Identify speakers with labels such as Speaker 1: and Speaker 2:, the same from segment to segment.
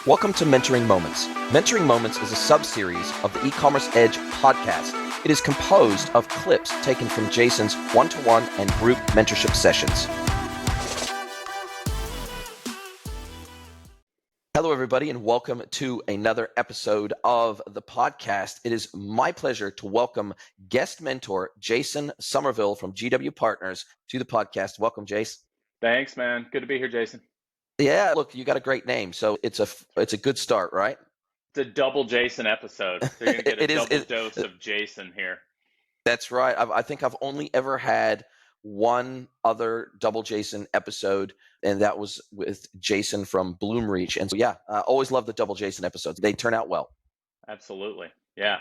Speaker 1: Welcome to Mentoring Moments. Mentoring Moments is a sub-series of the E-Commerce Edge podcast. It is composed of clips taken from Jason's one-to-one and group mentorship sessions. Hello, everybody, and welcome to another episode of the podcast. It is my pleasure to welcome guest mentor Jason Somerville from GW Partners to the podcast. Welcome, Jace.
Speaker 2: Thanks, man. Good to be here, Jason.
Speaker 1: Yeah, look, you got a great name, so it's a good start, right?
Speaker 2: It's a double Jason episode. So you're going to get a double dose of Jason here.
Speaker 1: That's right. I think I've only ever had one other double Jason episode, and that was with Jason from Bloomreach. And so, yeah, I always love the double Jason episodes. They turn out well.
Speaker 2: Absolutely. Yeah.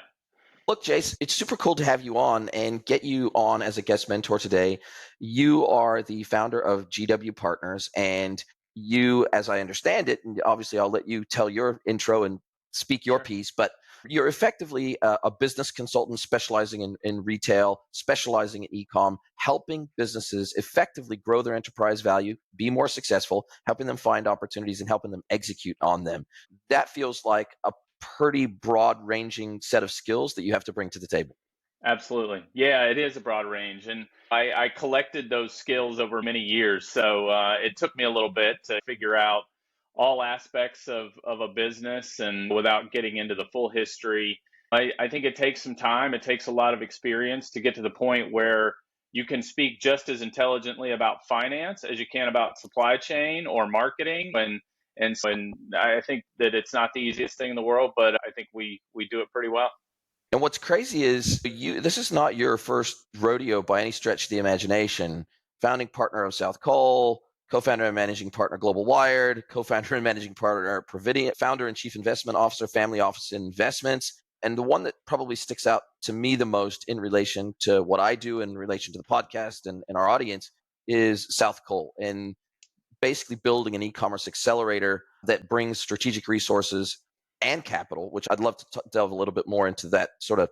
Speaker 1: Look, Jace, it's super cool to have you on and get you on as a guest mentor today. You are the founder of GW Partners, and you, as I understand it, and obviously I'll let you tell your intro and speak your piece, but you're effectively a business consultant specializing in retail, specializing in e-com, helping businesses effectively grow their enterprise value, be more successful, helping them find opportunities and helping them execute on them. That feels like a pretty broad-ranging set of skills that you have to bring to the table.
Speaker 2: Absolutely. Yeah, it is a broad range. And I collected those skills over many years. So it took me a little bit to figure out all aspects of a business, and without getting into the full history. I think it takes some time. It takes a lot of experience to get to the point where you can speak just as intelligently about finance as you can about supply chain or marketing. And I think that it's not the easiest thing in the world, but I think we do it pretty well.
Speaker 1: And what's crazy is this is not your first rodeo by any stretch of the imagination. Founding partner of South Cole, co-founder and managing partner Global Wired, co-founder and managing partner Providian, founder and chief investment officer, Family Office Investments. And the one that probably sticks out to me the most in relation to what I do in relation to the podcast and our audience is South Cole, and basically building an e-commerce accelerator that brings strategic resources and capital, which I'd love to delve a little bit more into that sort of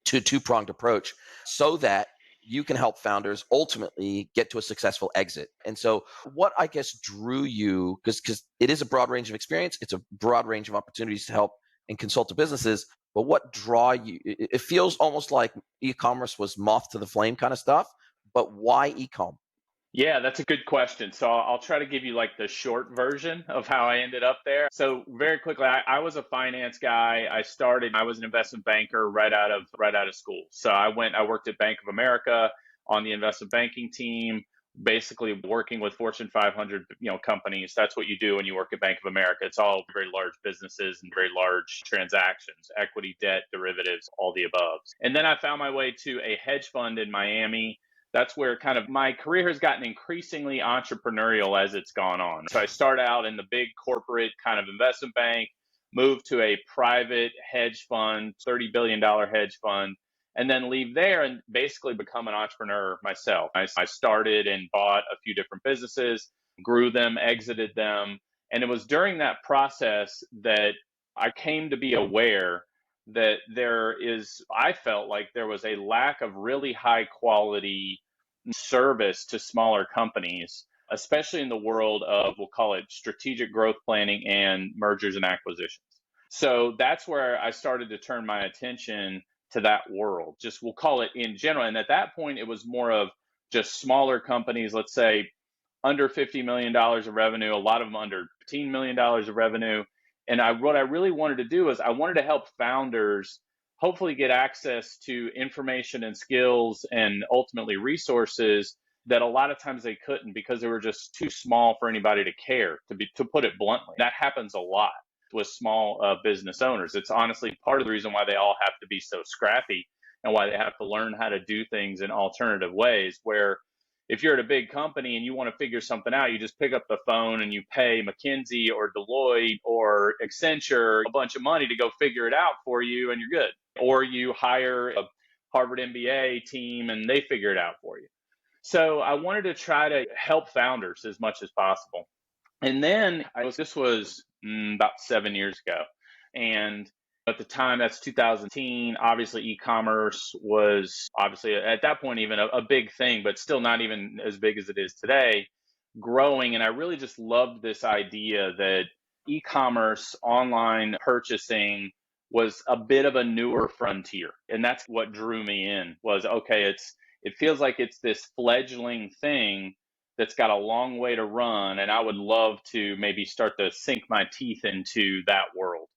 Speaker 1: two-pronged approach, so that you can help founders ultimately get to a successful exit. And so what I guess drew you, because it is a broad range of experience, it's a broad range of opportunities to help and consult to businesses, but what draw you, it feels almost like e-commerce was moth to the flame kind of stuff, but why e-com?
Speaker 2: Yeah, that's a good question. So I'll try to give you like the short version of how I ended up there. So very quickly, I was a finance guy. I was an investment banker right out of school. So I worked at Bank of America on the investment banking team, basically working with Fortune 500, companies. That's what you do when you work at Bank of America. It's all very large businesses and very large transactions, equity, debt, derivatives, all the above. And then I found my way to a hedge fund in Miami. That's where kind of my career has gotten increasingly entrepreneurial as it's gone on. So I started out in the big corporate kind of investment bank, moved to a private hedge fund, $30 billion hedge fund, and then leave there and basically become an entrepreneur myself. I started and bought a few different businesses, grew them, exited them. And it was during that process that I came to be aware that I felt like there was a lack of really high quality service to smaller companies, especially in the world of, we'll call it strategic growth planning and mergers and acquisitions. So that's where I started to turn my attention to that world, just we'll call it in general. And at that point, it was more of just smaller companies, let's say under $50 million of revenue, a lot of them under $15 million of revenue. And what I really wanted to do is I wanted to help founders hopefully get access to information and skills and ultimately resources that a lot of times they couldn't because they were just too small for anybody to care, to put it bluntly. That happens a lot with small business owners. It's honestly part of the reason why they all have to be so scrappy and why they have to learn how to do things in alternative ways, where if you're at a big company and you want to figure something out, you just pick up the phone and you pay McKinsey or Deloitte or Accenture a bunch of money to go figure it out for you and you're good. Or you hire a Harvard MBA team and they figure it out for you. So I wanted to try to help founders as much as possible. And then this was about 7 years ago. And at the time, that's 2010, obviously e-commerce was obviously at that point even a big thing, but still not even as big as it is today, growing. And I really just loved this idea that e-commerce, online purchasing was a bit of a newer frontier. And that's what drew me in was, okay, it feels like it's this fledgling thing that's got a long way to run. And I would love to maybe start to sink my teeth into that world.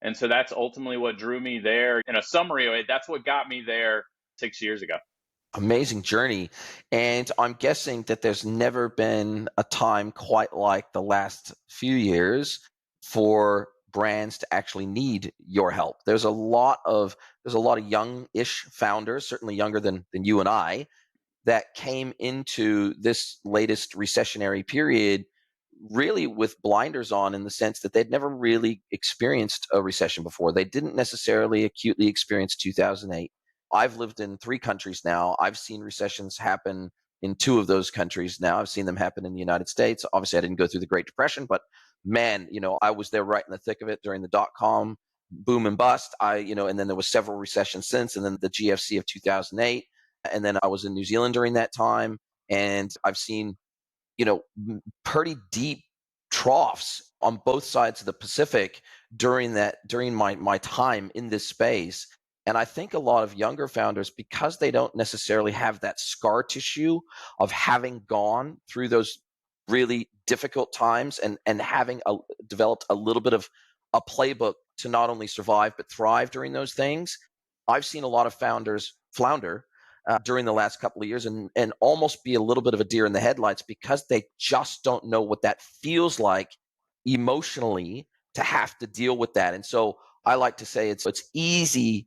Speaker 2: And so that's ultimately what drew me there. In a summary, that's what got me there 6 years ago.
Speaker 1: Amazing journey. And I'm guessing that there's never been a time quite like the last few years for brands to actually need your help. There's a lot of young-ish founders, certainly younger than you and I, that came into this latest recessionary period really with blinders on, in the sense that they'd never really experienced a recession before. They didn't necessarily acutely experience 2008. I've lived in 3 countries now. I've seen recessions happen in 2 of those countries now. I've seen them happen in the United States. Obviously, I didn't go through the Great Depression, but man, I was there right in the thick of it during the dot-com boom and bust. And then there was several recessions since, and then the GFC of 2008. And then I was in New Zealand during that time, and I've seen, pretty deep troughs on both sides of the Pacific during my time in this space. And I think a lot of younger founders, because they don't necessarily have that scar tissue of having gone through those really difficult times, and having developed a little bit of a playbook to not only survive but thrive during those things. I've seen a lot of founders flounder during the last couple of years, and almost be a little bit of a deer in the headlights, because they just don't know what that feels like emotionally to have to deal with that. And so I like to say it's easy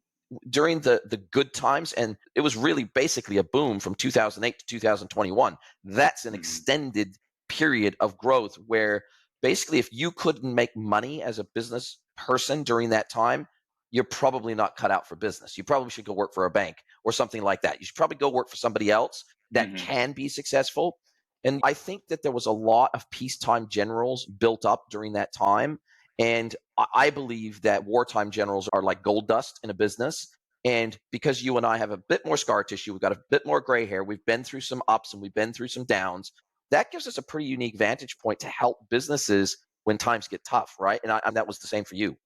Speaker 1: during the good times, and it was really basically a boom from 2008 to 2021. That's an extended period of growth where basically, if you couldn't make money as a business person during that time, you're probably not cut out for business. You probably should go work for a bank or something like that. You should probably go work for somebody else that
Speaker 2: Mm-hmm.
Speaker 1: can be successful. And I think that there was a lot of peacetime generals built up during that time. And I believe that wartime generals are like gold dust in a business. And because you and I have a bit more scar tissue, we've got a bit more gray hair, we've been through some ups and we've been through some downs, that gives us a pretty unique vantage point to help businesses when times get tough, right? And that was the same for you.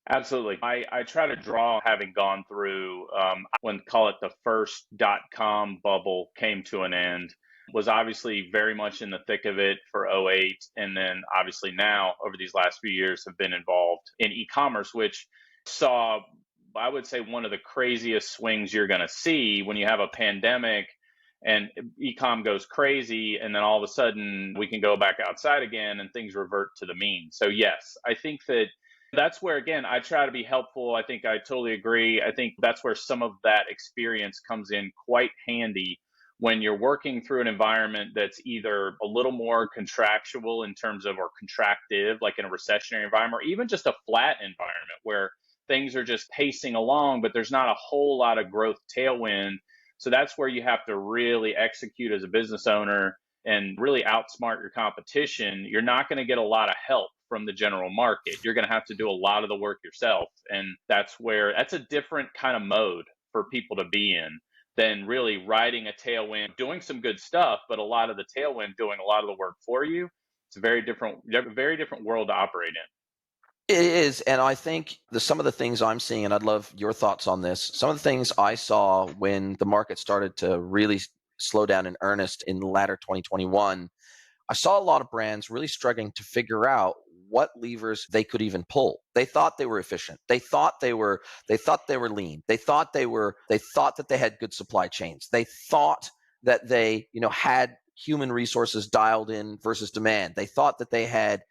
Speaker 2: Absolutely. I try to draw, having gone through, when call it the first dot-com bubble came to an end, was obviously very much in the thick of it for '08. And then obviously now, over these last few years, have been involved in e-commerce, which saw, I would say, one of the craziest swings you're going to see when you have a pandemic and e-com goes crazy, and then all of a sudden we can go back outside again and things revert to the mean. So yes, I think that's where, again, I try to be helpful. I think I totally agree. I think that's where some of that experience comes in quite handy when you're working through an environment that's either a little more contractual in terms of, or contractive, like in a recessionary environment, or even just a flat environment where things are just pacing along, but there's not a whole lot of growth tailwind. So that's where you have to really execute as a business owner and really outsmart your competition. You're not going to get a lot of help from the general market. You're going to have to do a lot of the work yourself. And that's a different kind of mode for people to be in than really riding a tailwind, doing some good stuff, but a lot of the tailwind doing a lot of the work for you. It's a very different world to operate in.
Speaker 1: It is, and I think some of the things I'm seeing, and I'd love your thoughts on this. Some of the things I saw when the market started to really slow down in earnest in latter 2021, I saw a lot of brands really struggling to figure out what levers they could even pull. They thought they were efficient. They thought they were lean. They thought that they had good supply chains. They thought that they, had human resources dialed in versus demand. They thought that they had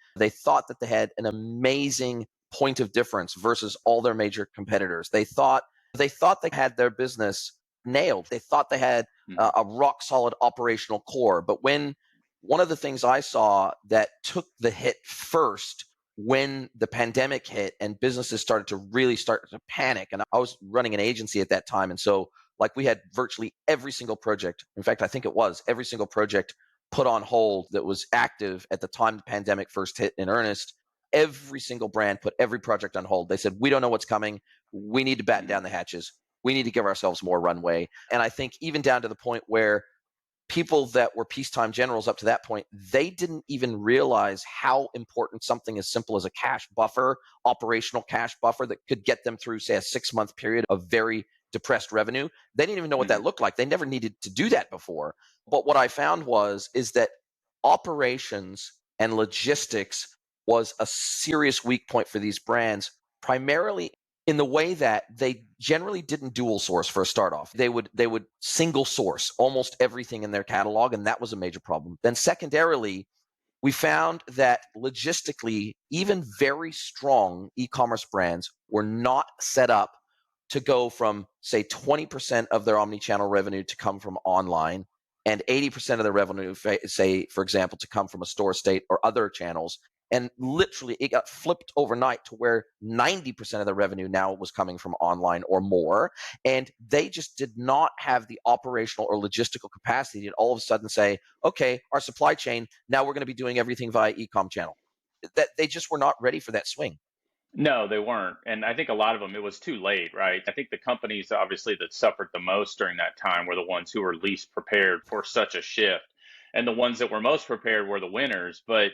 Speaker 1: an amazing point of difference versus all their major competitors. They thought they had their business nailed. They thought they had a rock solid operational core. But when one of the things I saw that took the hit first when the pandemic hit and businesses started to panic, and I was running an agency at that time, and so like we had virtually every single project. In fact, I think it was every single project put on hold that was active at the time the pandemic first hit in earnest. Every single brand put every project on hold. They said, we don't know what's coming. We need to batten down the hatches. We need to give ourselves more runway. And I think even down to the point where people that were peacetime generals up to that point, they didn't even realize how important something as simple as a cash buffer, operational cash buffer that could get them through, say, a 6-month period of very depressed revenue. They didn't even know what that looked like. They never needed to do that before. But what I found is that operations and logistics was a serious weak point for these brands, primarily in the way that they generally didn't dual source for a start off. They would single source almost everything in their catalog, and that was a major problem. Then secondarily, we found that logistically, even very strong e-commerce brands were not set up to go from, say, 20% of their omni-channel revenue to come from online and 80% of their revenue, say, for example, to come from a store state or other channels. And literally, it got flipped overnight to where 90% of the revenue now was coming from online or more. And they just did not have the operational or logistical capacity to all of a sudden say, okay, our supply chain, now we're going to be doing everything via e-com channel. That they just were not ready for that swing.
Speaker 2: No, they weren't. And I think a lot of them, it was too late, right? I think the companies, obviously, that suffered the most during that time were the ones who were least prepared for such a shift. And the ones that were most prepared were the winners. But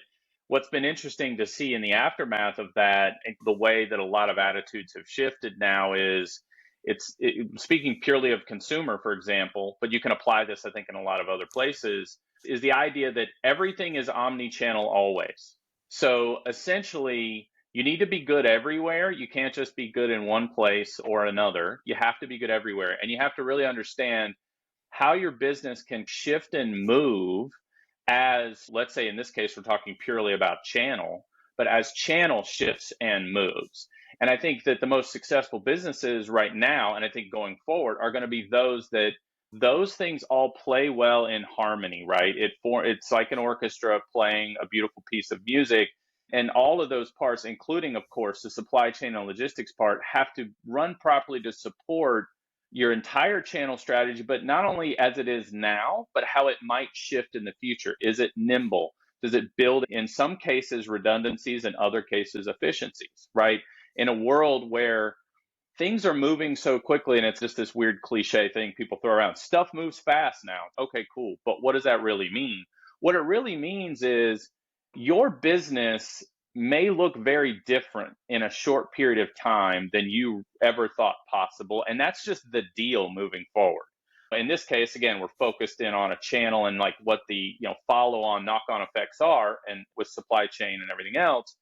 Speaker 2: what's been interesting to see in the aftermath of that, and the way that a lot of attitudes have shifted now is speaking purely of consumer, for example, but you can apply this, I think, in a lot of other places, is the idea that everything is omni-channel always. So essentially, you need to be good everywhere. You can't just be good in one place or another. You have to be good everywhere. And you have to really understand how your business can shift and move as, let's say, in this case, we're talking purely about channel, but as channel shifts and moves. And I think that the most successful businesses right now, and I think going forward, are going to be those things all play well in harmony, right? It's like an orchestra playing a beautiful piece of music. And all of those parts, including, of course, the supply chain and logistics part, have to run properly to support your entire channel strategy, but not only as it is now, but how it might shift in the future. Is it nimble? Does it build, in some cases, redundancies, in other cases, efficiencies, right? In a world where things are moving so quickly, and it's just this weird cliche thing people throw around. Stuff moves fast now. Okay, cool. But what does that really mean? What it really means is your business may look very different in a short period of time than you ever thought possible. And that's just the deal moving forward. In this case, again, we're focused in on a channel and like what the follow on knock on effects are, and with supply chain and everything else.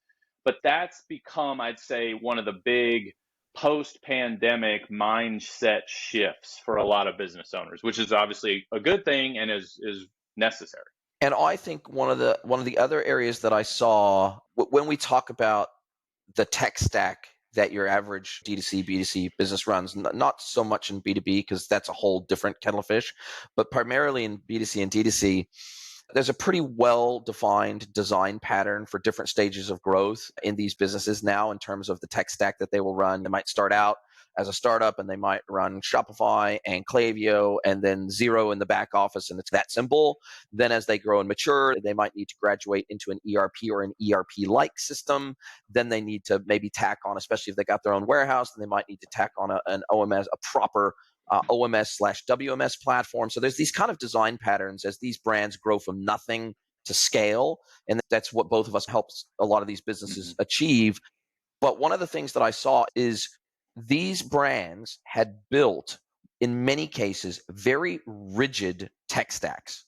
Speaker 2: But that's become, I'd say, one of the big post-pandemic mindset shifts for a lot of business owners, which is obviously a good thing and is necessary.
Speaker 1: And I think one of the other areas that I saw when we talk about the tech stack that your average D2C, B2C business runs, not so much in B2B because that's a whole different kettle of fish, but primarily in B2C and D2C, there's a pretty well-defined design pattern for different stages of growth in these businesses now in terms of the tech stack that they will run. They might start out as a startup and they might run Shopify and Klaviyo and then Xero in the back office, and it's that simple. Then as they grow and mature, they might need to graduate into an ERP or an ERP-like system. Then they need to maybe tack on, especially if they got their own warehouse, then they might need to tack on an OMS, a proper OMS/WMS platform. So there's these kind of design patterns as these brands grow from nothing to scale. And that's what both of us helps a lot of these businesses achieve. But one of the things that I saw is these brands had built, in many cases, very rigid tech stacks.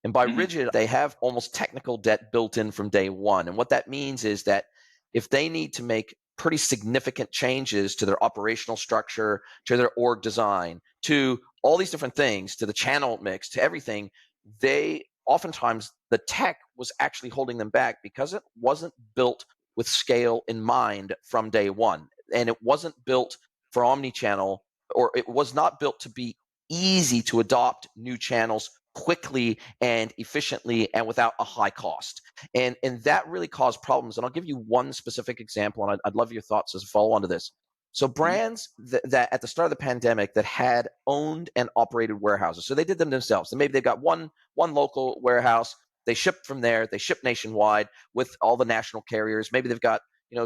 Speaker 1: And by rigid, they have almost technical debt built in from day one. And what that means is that if they need to make pretty significant changes to their operational structure, to their org design, to all these different things, to the channel mix, to everything, they oftentimes, the tech was actually holding them back because it wasn't built with scale in mind from day one. And it wasn't built for omni-channel, or it was not built to be easy to adopt new channels quickly and efficiently and without a high cost. And that really caused problems. And I'll give you one specific example, and I'd love your thoughts as a follow-on to this. So brands that at the start of the pandemic that had owned and operated warehouses, so they did them themselves. And maybe they've got one local warehouse. They ship from there. They ship nationwide with all the national carriers. Maybe they've got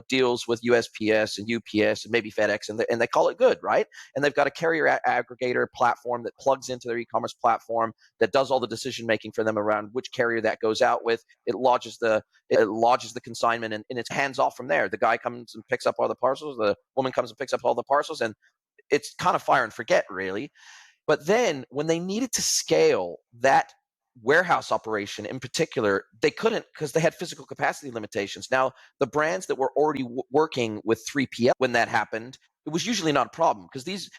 Speaker 1: deals with USPS and UPS and maybe FedEx, and they call it good, right? And they've got a carrier aggregator platform that plugs into their e-commerce platform that does all the decision making for them around which carrier that goes out with. It lodges the consignment, and it's hands off from there. The guy comes and picks up all the parcels. The woman comes and picks up all the parcels, and it's kind of fire and forget, really. But then when they needed to scale that warehouse operation in particular, they couldn't because they had physical capacity limitations. Now, the brands that were already working with 3PL when that happened, it was usually not a problem because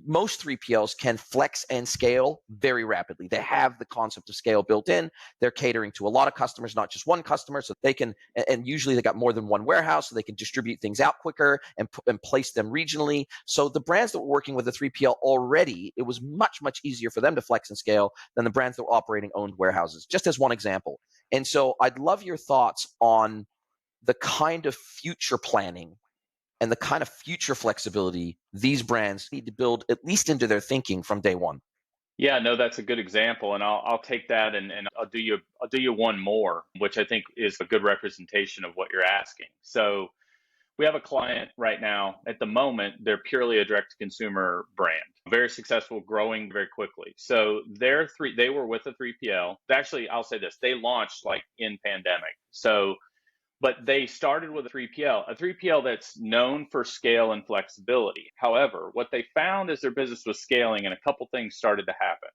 Speaker 1: most 3PLs can flex and scale very rapidly. They have the concept of scale built in. They're catering to a lot of customers, not just one customer. So they can, and usually they got more than one warehouse, so they can distribute things out quicker and place them regionally. So the brands that were working with the 3PL already, it was much, much easier for them to flex and scale than the brands that were operating owned warehouses, just as one example. And so I'd love your thoughts on the kind of future planning and the kind of future flexibility these brands need to build, at least into their thinking from day one.
Speaker 2: Yeah, no, that's a good example, and I'll take that, and I'll do you one more, which I think is a good representation of what you're asking. So we have a client right now. At the moment, they're purely a direct to consumer brand, very successful, growing very quickly. So they were with a 3PL. Actually, I'll say this: they launched like in pandemic. So but they started with a 3PL that's known for scale and flexibility. However, what they found as their business was scaling, and a couple things started to happen.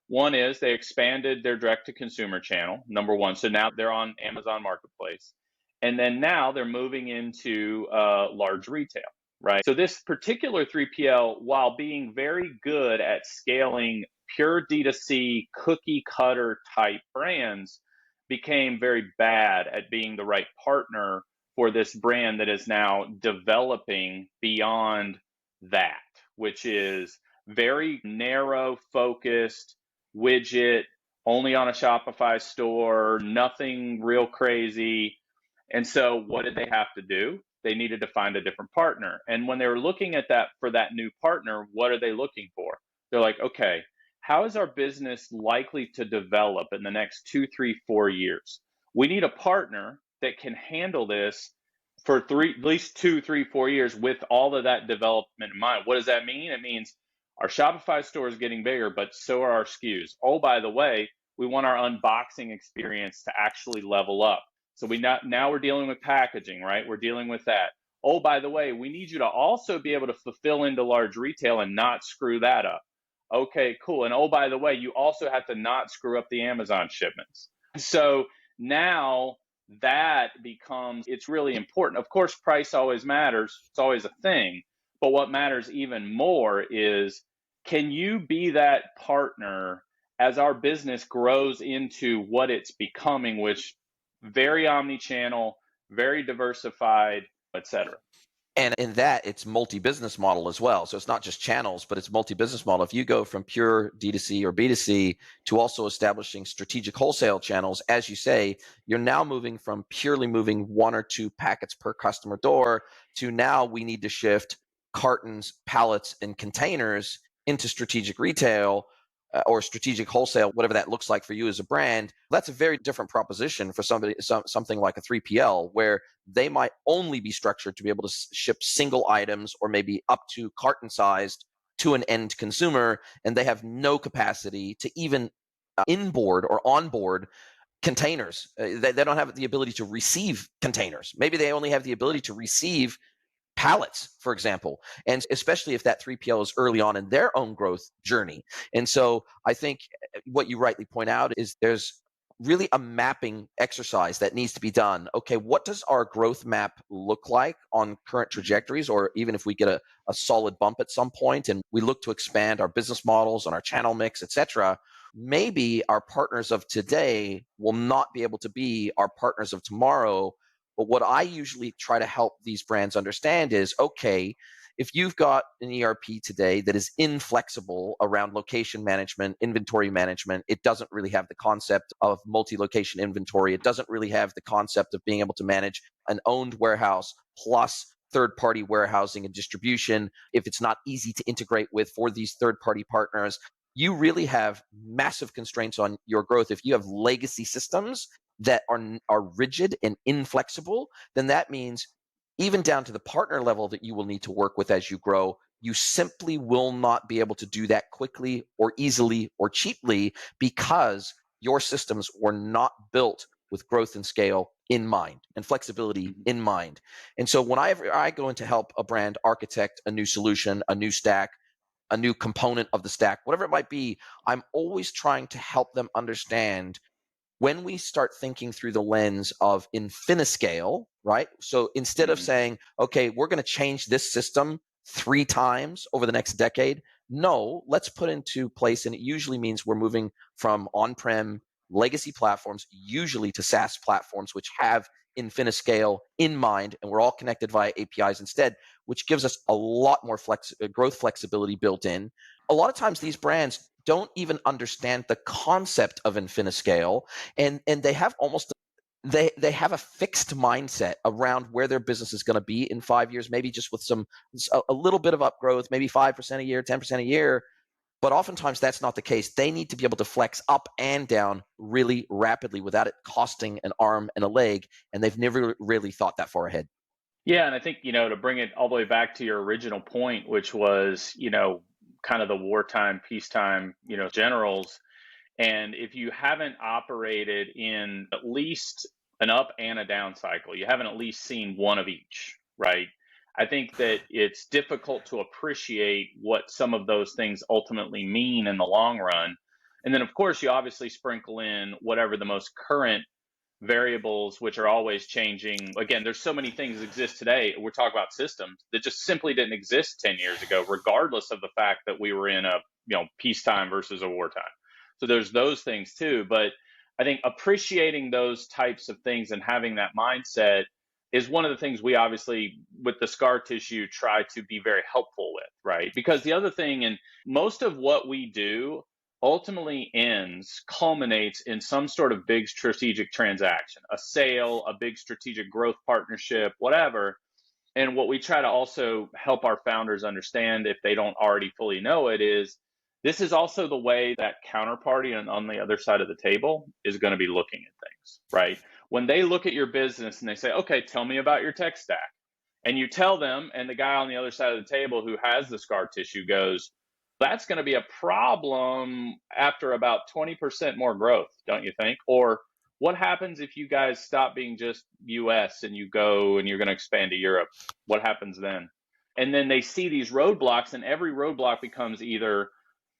Speaker 2: One is they expanded their direct to consumer channel, number one. So now they're on Amazon Marketplace. And then now they're moving into large retail, right? So this particular 3PL, while being very good at scaling pure D2C cookie cutter type brands, became very bad at being the right partner for this brand that is now developing beyond that, which is very narrow focused widget, only on a Shopify store, nothing real crazy. And so what did they have to do? They needed to find a different partner. And when they were looking at that for that new partner, what are they looking for? They're like, okay, how is our business likely to develop in the next 2, 3, 4 years? We need a partner that can handle this for at least 2, 3, 4 years with all of that development in mind. What does that mean? It means our Shopify store is getting bigger, but so are our SKUs. Oh, by the way, we want our unboxing experience to actually level up. So now we're dealing with packaging, right? We're dealing with that. Oh, by the way, we need you to also be able to fulfill into large retail and not screw that up. Okay, cool. And oh, by the way, you also have to not screw up the Amazon shipments. So now that becomes, it's really important. Of course, price always matters. It's always a thing. But what matters even more is, can you be that partner as our business grows into what it's becoming, which very omni-channel, very diversified, et cetera.
Speaker 1: And in that, it's multi-business model as well. So it's not just channels, but it's multi-business model. If you go from pure D2C or B2C to also establishing strategic wholesale channels, as you say, you're now moving from purely moving 1 or 2 packets per customer door to now we need to shift cartons, pallets, and containers into strategic retail or strategic wholesale, whatever that looks like for you as a brand. That's a very different proposition for something like a 3PL, where they might only be structured to be able to ship single items or maybe up to carton sized to an end consumer, and they have no capacity to even inboard or onboard containers. They don't have the ability to receive containers. Maybe they only have the ability to receive pallets, for example, and especially if that 3PL is early on in their own growth journey. And so I think what you rightly point out is there's really a mapping exercise that needs to be done. Okay, what does our growth map look like on current trajectories, or even if we get a solid bump at some point and we look to expand our business models and our channel mix, etc., maybe our partners of today will not be able to be our partners of tomorrow. But what I usually try to help these brands understand is, okay, if you've got an ERP today that is inflexible around location management, inventory management, it doesn't really have the concept of multi-location inventory. It doesn't really have the concept of being able to manage an owned warehouse plus third-party warehousing and distribution. If it's not easy to integrate with for these third-party partners, you really have massive constraints on your growth. If you have legacy systems that are rigid and inflexible, then that means even down to the partner level that you will need to work with as you grow, you simply will not be able to do that quickly or easily or cheaply because your systems were not built with growth and scale in mind and flexibility in mind. And so when I go in to help a brand architect a new solution, a new stack, a new component of the stack, whatever it might be, I'm always trying to help them understand when we start thinking through the lens of infiniscale, right? So instead of saying, okay, we're going to change this system 3 times over the next decade, no, let's put into place, and it usually means we're moving from on-prem legacy platforms, usually to SaaS platforms, which have infiniscale in mind, and we're all connected via APIs instead, which gives us a lot more growth flexibility built in. A lot of times these brands don't even understand the concept of infiniscale, and they have almost they have a fixed mindset around where their business is going to be in 5 years, maybe just with a little bit of upgrowth, maybe 5% a year, 10% a year. But oftentimes that's not the case. They need to be able to flex up and down really rapidly without it costing an arm and a leg, and they've never really thought that far ahead.
Speaker 2: Yeah, and I think, to bring it all the way back to your original point, which was, kind of the wartime, peacetime, generals. And if you haven't operated in at least an up and a down cycle, you haven't at least seen one of each, right? I think that it's difficult to appreciate what some of those things ultimately mean in the long run. And then, of course, you obviously sprinkle in whatever the most current variables, which are always changing. Again, there's so many things that exist today. We're talking about systems that just simply didn't exist 10 years ago, regardless of the fact that we were in a peacetime versus a wartime. So there's those things too. But I think appreciating those types of things and having that mindset is one of the things we obviously, with the scar tissue, try to be very helpful with, right? Because the other thing, and most of what we do ultimately culminates in some sort of big strategic transaction, a sale, a big strategic growth partnership, whatever. And what we try to also help our founders understand, if they don't already fully know it, is this is also the way that counterparty on the other side of the table is going to be looking at things, right? When they look at your business and they say, okay, tell me about your tech stack. And you tell them, and the guy on the other side of the table who has the scar tissue goes, that's going to be a problem after about 20% more growth, don't you think? Or what happens if you guys stop being just US and you go and you're going to expand to Europe? What happens then? And then they see these roadblocks, and every roadblock becomes either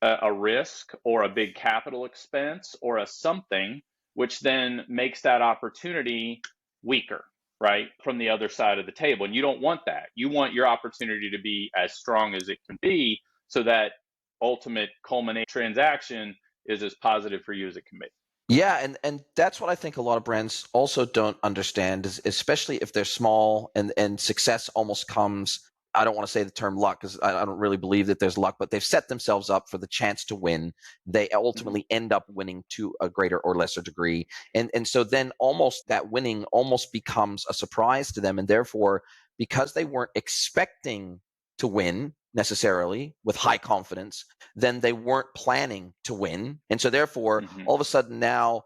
Speaker 2: a risk or a big capital expense or a something, which then makes that opportunity weaker, right, from the other side of the table. And you don't want that. You want your opportunity to be as strong as it can be, so that ultimate culminate transaction is as positive for you as it can be.
Speaker 1: Yeah, and that's what I think a lot of brands also don't understand, is especially if they're small and success almost comes. I don't want to say the term luck, because I don't really believe that there's luck, but they've set themselves up for the chance to win. They ultimately end up winning to a greater or lesser degree. And so then almost that winning almost becomes a surprise to them. And therefore, because they weren't expecting to win necessarily with high confidence, then they weren't planning to win. And so therefore, all of a sudden now,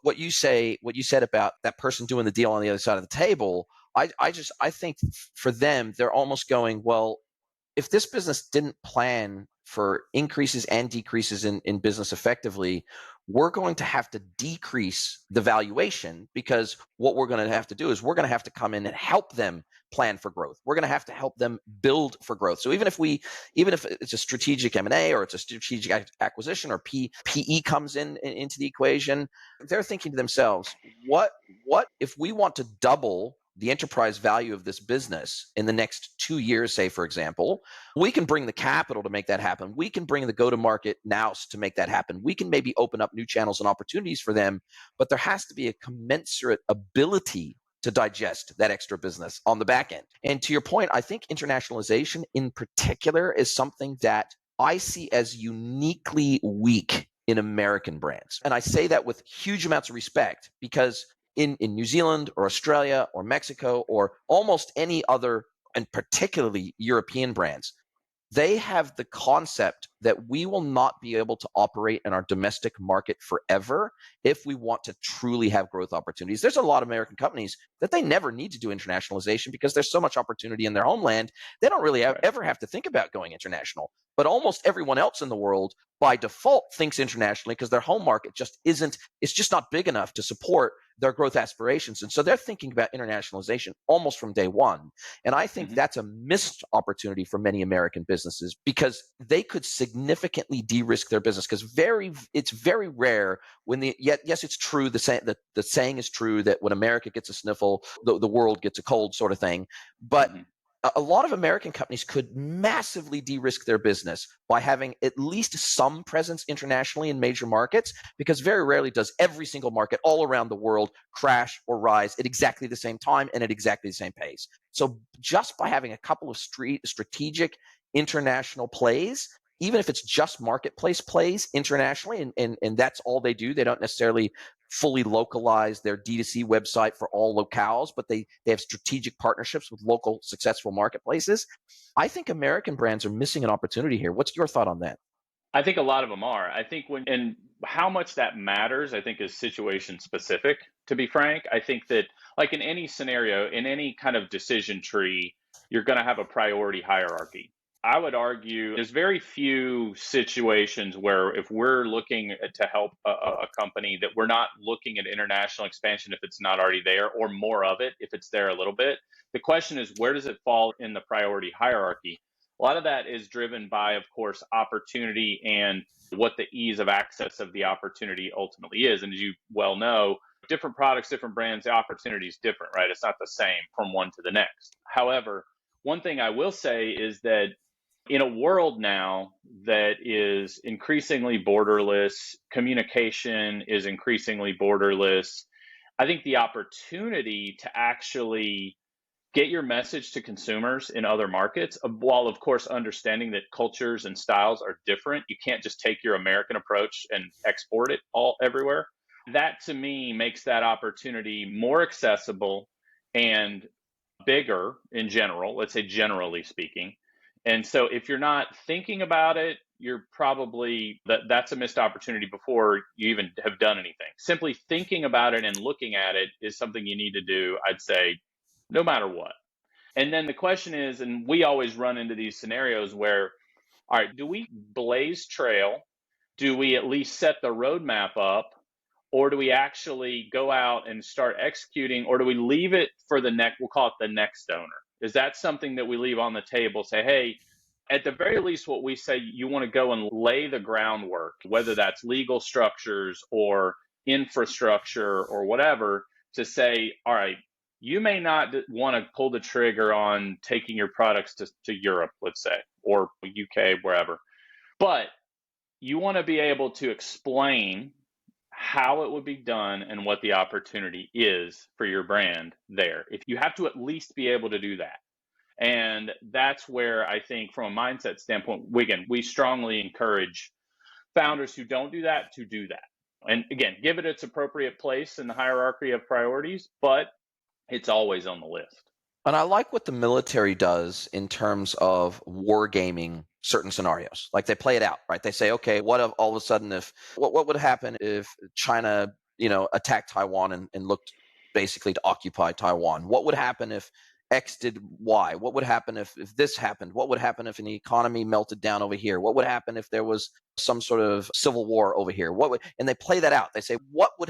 Speaker 1: what you said about that person doing the deal on the other side of the table, I think for them, they're almost going, well, if this business didn't plan for increases and decreases in business effectively, we're going to have to decrease the valuation, because what we're going to have to do is we're going to have to come in and help them plan for growth. We're going to have to help them build for growth. So even if it's a strategic M&A or it's a strategic acquisition, or PE comes into the equation, they're thinking to themselves, what if we want to double the enterprise value of this business in the next 2 years, say, for example, we can bring the capital to make that happen. We can bring the go-to-market nous to make that happen. We can maybe open up new channels and opportunities for them, but there has to be a commensurate ability to digest that extra business on the back end. And to your point, I think internationalization in particular is something that I see as uniquely weak in American brands. And I say that with huge amounts of respect, because in New Zealand or Australia or Mexico or almost any other, and particularly European brands, They have the concept that we will not be able to operate in our domestic market forever if we want to truly have growth opportunities. There's a lot of American companies that they never need to do internationalization because there's so much opportunity in their homeland. They don't really ever have to think about going international. But almost everyone else in the world by default thinks internationally because their home market just isn't, it's just not big enough to support their growth aspirations. And so they're thinking about internationalization almost from day one. And I think that's a missed opportunity for many American businesses because they could significantly de-risk their business because it's very rare when yes, it's true. The saying is true that when America gets a sniffle, the world gets a cold sort of thing. But a lot of American companies could massively de-risk their business by having at least some presence internationally in major markets, because very rarely does every single market all around the world crash or rise at exactly the same time and at exactly the same pace. So just by having a couple of strategic international plays, even if it's just marketplace plays internationally, and that's all they do, they don't necessarily fully localize their D2C website for all locales, but they have strategic partnerships with local successful marketplaces. I think American brands are missing an opportunity here. What's your thought on that?
Speaker 2: I think a lot of them are. I think and how much that matters, I think, is situation specific, to be frank. I think that, like in any scenario, in any kind of decision tree, you're going to have a priority hierarchy. I would argue there's very few situations where if we're looking to help a company that we're not looking at international expansion if it's not already there, or more of it if it's there a little bit. The question is, where does it fall in the priority hierarchy? A lot of that is driven by, of course, opportunity and what the ease of access of the opportunity ultimately is. And as you well know, different products, different brands, the opportunity is different, right? It's not the same from one to the next. However, one thing I will say is that in a world now that is increasingly borderless, communication is increasingly borderless, I think the opportunity to actually get your message to consumers in other markets, while of course understanding that cultures and styles are different. You can't just take your American approach and export it all everywhere. That to me makes that opportunity more accessible and bigger in general, let's say generally speaking. And so if you're not thinking about it, you're probably that's a missed opportunity before you even have done anything. Simply thinking about it and looking at it is something you need to do, I'd say, no matter what. And then the question is, and we always run into these scenarios where, all right, do we blaze trail? Do we at least set the roadmap up? Or do we actually go out and start executing? Or do we leave it for the next, we'll call it the next owner? Is that something that we leave on the table? Say, hey, at the very least, what we say, you want to go and lay the groundwork, whether that's legal structures or infrastructure or whatever, to say, all right, you may not want to pull the trigger on taking your products to Europe, let's say, or UK, wherever. But you want to be able to explain how it would be done and what the opportunity is for your brand there. If you have to at least be able to do that. And that's where I think from a mindset standpoint, we strongly encourage founders who don't do that to do that. And again, give it its appropriate place in the hierarchy of priorities, but it's always on the list.
Speaker 1: And I like what the military does in terms of wargaming certain scenarios. Like they play it out, right? They say, okay, what if all of a sudden what would happen if China, attacked Taiwan and looked basically to occupy Taiwan? What would happen if X did Y? What would happen if this happened? What would happen if an economy melted down over here? What would happen if there was some sort of civil war over here? And they play that out. They say, what would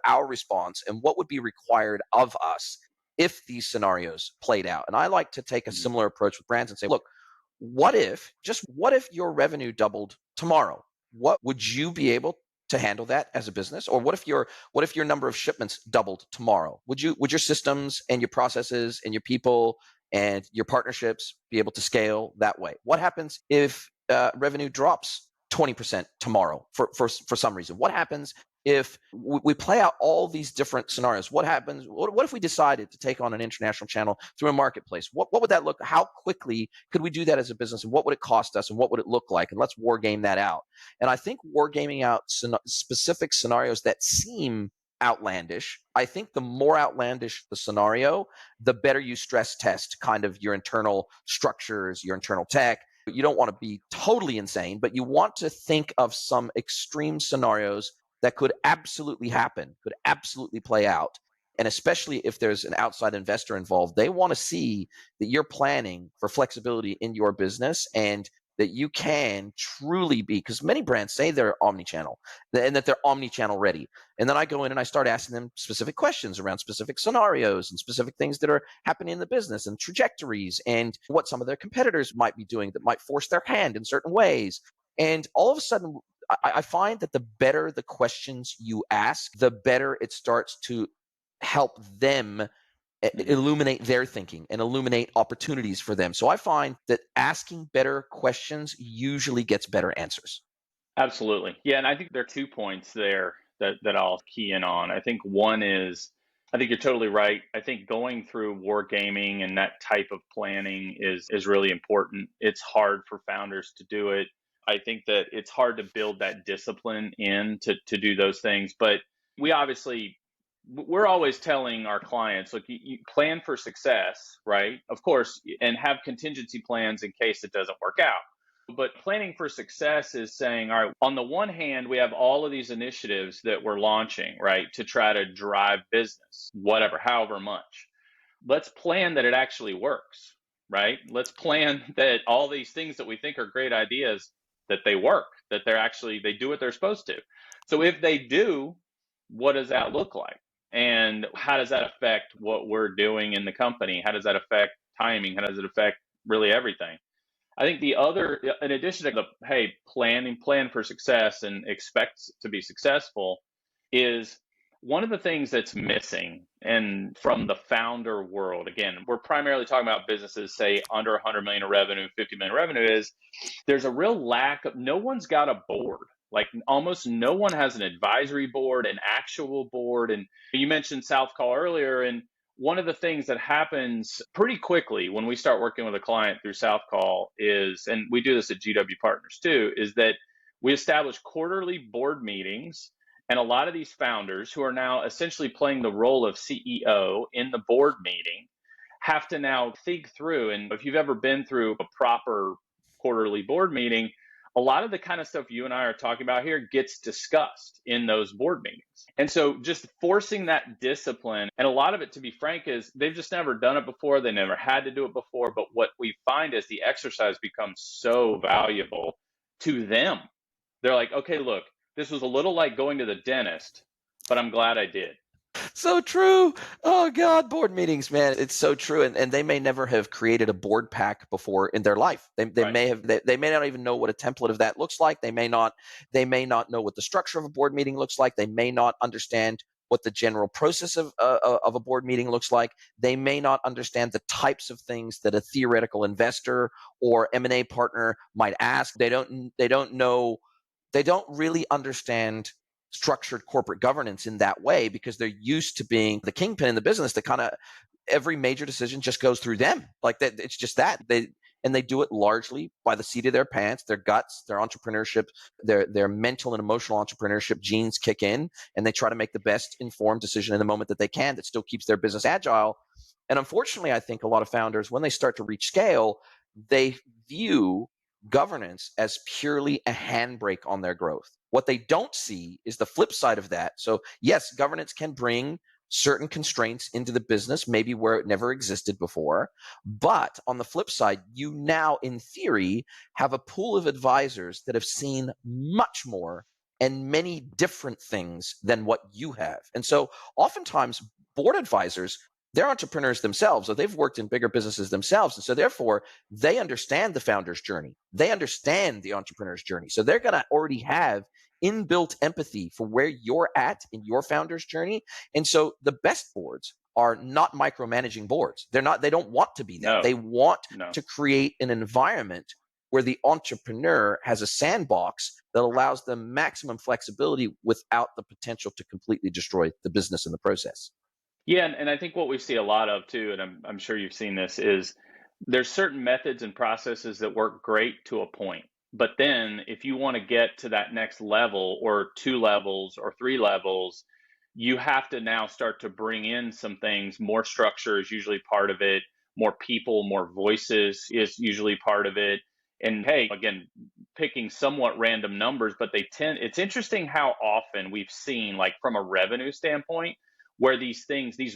Speaker 1: our response and what would be required of us if these scenarios played out? And I like to take a similar approach with brands and say, look, what if your revenue doubled tomorrow? What would you be able to handle that as a business? Or what if your number of shipments doubled tomorrow? Would your systems and your processes and your people and your partnerships be able to scale that way? What happens if revenue drops 20% tomorrow for some reason? What happens if we play out all these different scenarios? What happens? What if we decided to take on an international channel through a marketplace? What would that look? How quickly could we do that as a business? And what would it cost us? And what would it look like? And let's war game that out. And I think war gaming out specific scenarios that seem outlandish. I think the more outlandish the scenario, the better you stress test kind of your internal structures, your internal tech, You don't want to be totally insane, but you want to think of some extreme scenarios that could absolutely happen, could absolutely play out. And especially if there's an outside investor involved, they want to see that you're planning for flexibility in your business and that you can truly be, because many brands say they're omni-channel and that they're omni-channel ready. And then I go in and I start asking them specific questions around specific scenarios and specific things that are happening in the business and trajectories and what some of their competitors might be doing that might force their hand in certain ways. And all of a sudden, I find that the better the questions you ask, the better it starts to help them illuminate their thinking and illuminate opportunities for them. So I find that asking better questions usually gets better answers.
Speaker 2: Absolutely. Yeah, and I think there are 2 points there that I'll key in on. I think one is, I think you're totally right. I think going through wargaming and that type of planning is really important. It's hard for founders to do it. I think that it's hard to build that discipline in to do those things. But we obviously, we're always telling our clients, look, you plan for success, right? Of course, and have contingency plans in case it doesn't work out. But planning for success is saying, all right, on the one hand, we have all of these initiatives that we're launching, right, to try to drive business, whatever, however much. Let's plan that it actually works, right? Let's plan that all these things that we think are great ideas, that they work, that they do what they're supposed to. So if they do, what does that look like? And how does that affect what we're doing in the company? How does that affect timing? How does it affect really everything? I think the other, in addition to the, hey, plan for success and expect to be successful, is one of the things that's missing. And from the founder world, again, we're primarily talking about businesses, say under 100 million of revenue, 50 million revenue, is there's a real lack of, no one's got a board. Like almost no one has an advisory board, an actual board. And you mentioned South Call earlier, and one of the things that happens pretty quickly when we start working with a client through South Call is, and we do this at GW Partners too, is that we establish quarterly board meetings. And a lot of these founders who are now essentially playing the role of CEO in the board meeting have to now think through. And if you've ever been through a proper quarterly board meeting, a lot of the kind of stuff you and I are talking about here gets discussed in those board meetings. And so just forcing that discipline, and a lot of it, to be frank, is they've just never done it before. They never had to do it before. But what we find is the exercise becomes so valuable to them. They're like, okay, look, this was a little like going to the dentist, but I'm glad I did.
Speaker 1: So true. Oh God, board meetings, man. It's so true. And they may never have created a board pack before in their life. They
Speaker 2: Right.
Speaker 1: may have they may not even know what a template of that looks like. They may not know what the structure of a board meeting looks like. They may not understand what the general process of a board meeting looks like. They may not understand the types of things that a theoretical investor or M&A partner might ask. They don't really understand structured corporate governance in that way because they're used to being the kingpin in the business that kind of every major decision just goes through them. Like that, it's just that they do it largely by the seat of their pants, their guts, their entrepreneurship, their mental and emotional entrepreneurship genes kick in, and they try to make the best informed decision in the moment that they can that still keeps their business agile. And unfortunately, I think a lot of founders, when they start to reach scale, they view governance as purely a handbrake on their growth. What they don't see is the flip side of that. So yes, governance can bring certain constraints into the business, maybe where it never existed before. But on the flip side, you now, in theory, have a pool of advisors that have seen much more and many different things than what you have. And so oftentimes board advisors, they're entrepreneurs themselves, so they've worked in bigger businesses themselves. And so therefore, they understand the founder's journey. They understand the entrepreneur's journey. So they're going to already have inbuilt empathy for where you're at in your founder's journey. And so the best boards are not micromanaging boards. They don't want to be that.
Speaker 2: No,
Speaker 1: They want
Speaker 2: no.
Speaker 1: to create an environment where the entrepreneur has a sandbox that allows them maximum flexibility without the potential to completely destroy the business in the process.
Speaker 2: Yeah, and I think what we see a lot of too, and I'm sure you've seen this, is there's certain methods and processes that work great to a point. But then if you want to get to that next level or 2 levels or 3 levels, you have to now start to bring in some things. More structure is usually part of it. More people, more voices is usually part of it. And hey, again, picking somewhat random numbers, but it's interesting how often we've seen, like from a revenue standpoint, where these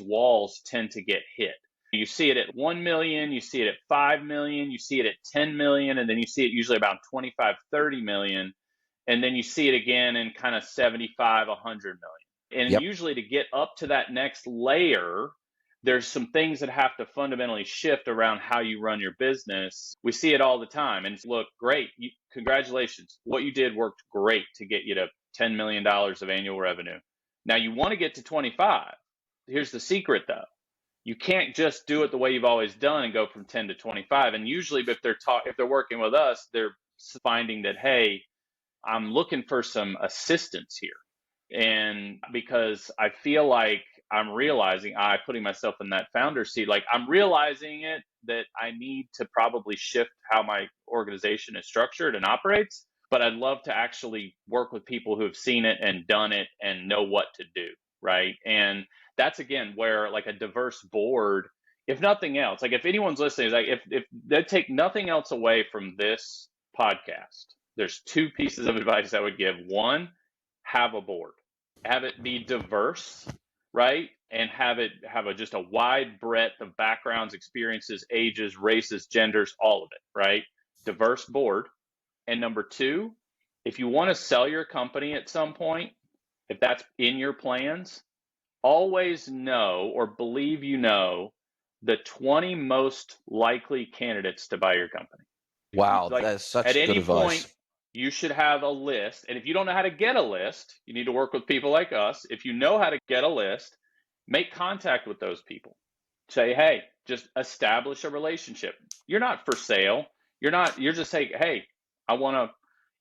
Speaker 2: walls tend to get hit. You see it at 1 million, you see it at 5 million, you see it at 10 million, and then you see it usually about 25, 30 million. And then you see it again in kind of 75, 100 million. And
Speaker 1: Yep.
Speaker 2: usually to get up to that next layer, there's some things that have to fundamentally shift around how you run your business. We see it all the time. And look, great. Congratulations. What you did worked great to get you to $10 million of annual revenue. Now you want to get to 25. Here's the secret though. You can't just do it the way you've always done and go from 10 to 25. And usually if they're working with us, they're finding that, hey, I'm looking for some assistance here. And because I feel like I'm realizing, putting myself in that founder seat, like I'm realizing it that I need to probably shift how my organization is structured and operates. But I'd love to actually work with people who have seen it and done it and know what to do. Right. And that's again where like a diverse board, if nothing else, like if anyone's listening, like if they take nothing else away from this podcast, there's two pieces of advice I would give. One, have a board, have it be diverse, right? And have just a wide breadth of backgrounds, experiences, ages, races, genders, all of it, right? Diverse board. And number two, if you want to sell your company at some point, if that's in your plans, always know or believe the 20 most likely candidates to buy your company.
Speaker 1: Wow,
Speaker 2: Like
Speaker 1: that's
Speaker 2: at
Speaker 1: such good
Speaker 2: any point,
Speaker 1: advice.
Speaker 2: you should have a list. And if you don't know how to get a list, you need to work with people like us. If you know how to get a list, make contact with those people. Say, hey, just establish a relationship. You're not for sale. You're just saying, hey, I want to,